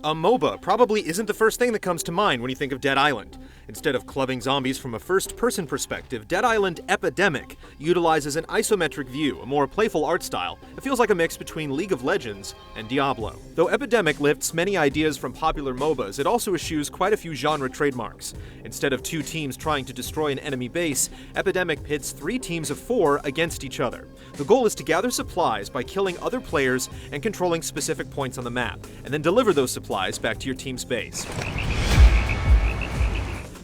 A MOBA probably isn't the first thing that comes to mind when you think of Dead Island. Instead of clubbing zombies from a first-person perspective, Dead Island Epidemic utilizes an isometric view, a more playful art style. It feels like a mix between League of Legends and Diablo. Though Epidemic lifts many ideas from popular MOBAs, it also eschews quite a few genre trademarks. Instead of two teams trying to destroy an enemy base, Epidemic pits 3 teams of 4 against each other. The goal is to gather supplies by killing other players and controlling specific points on the map, and then deliver those supplies back to your team's base.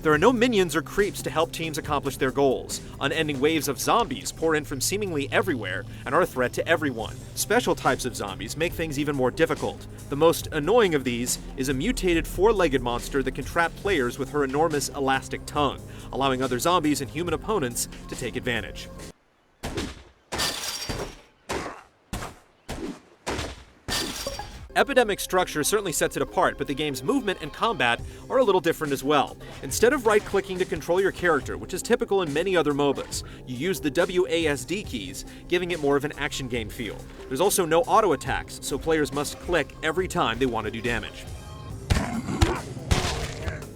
There are no minions or creeps to help teams accomplish their goals. Unending waves of zombies pour in from seemingly everywhere and are a threat to everyone. Special types of zombies make things even more difficult. The most annoying of these is a mutated 4-legged monster that can trap players with her enormous elastic tongue, allowing other zombies and human opponents to take advantage. Epidemic's structure certainly sets it apart, but the game's movement and combat are a little different as well. Instead of right-clicking to control your character, which is typical in many other MOBAs, you use the WASD keys, giving it more of an action game feel. There's also no auto attacks, so players must click every time they want to do damage.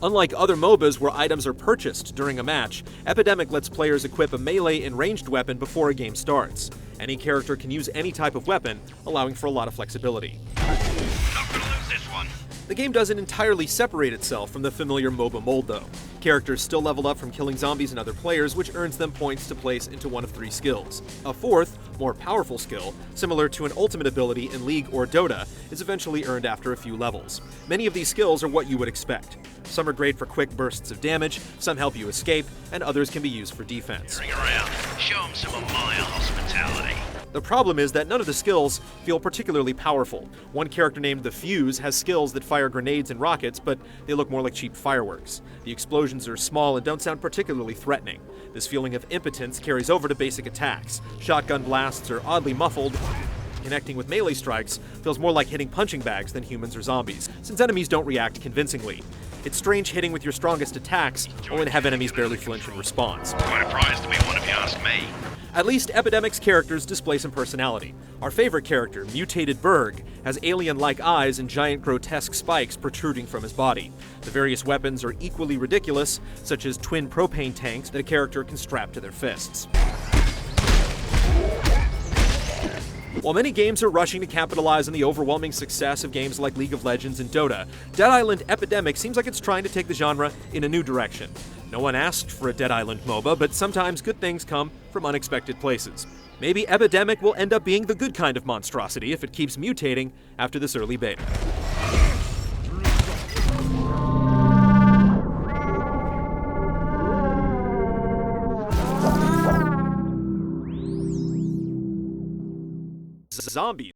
Unlike other MOBAs where items are purchased during a match, Epidemic lets players equip a melee and ranged weapon before a game starts. Any character can use any type of weapon, allowing for a lot of flexibility. Not gonna lose this one. The game doesn't entirely separate itself from the familiar MOBA mold though. Characters still level up from killing zombies and other players, which earns them points to place into one of 3 skills. A 4th, more powerful skill, similar to an ultimate ability in League or Dota, is eventually earned after a few levels. Many of these skills are what you would expect. Some are great for quick bursts of damage, some help you escape, and others can be used for defense. Ring around. Show 'em some of my hospitality. The problem is that none of the skills feel particularly powerful. One character named the Fuse has skills that fire grenades and rockets, but they look more like cheap fireworks. The explosions are small and don't sound particularly threatening. This feeling of impotence carries over to basic attacks. Shotgun blasts are oddly muffled. Connecting with melee strikes feels more like hitting punching bags than humans or zombies, since enemies don't react convincingly. It's strange hitting with your strongest attacks, only to have enemies barely flinch in response. Quite a prize to be one if you ask me. At least Epidemic's characters display some personality. Our favorite character, Mutated Berg, has alien-like eyes and giant grotesque spikes protruding from his body. The various weapons are equally ridiculous, such as twin propane tanks that a character can strap to their fists. While many games are rushing to capitalize on the overwhelming success of games like League of Legends and Dota, Dead Island Epidemic seems like it's trying to take the genre in a new direction. No one asked for a Dead Island MOBA, but sometimes good things come from unexpected places. Maybe Epidemic will end up being the good kind of monstrosity if it keeps mutating after this early beta. Zombies.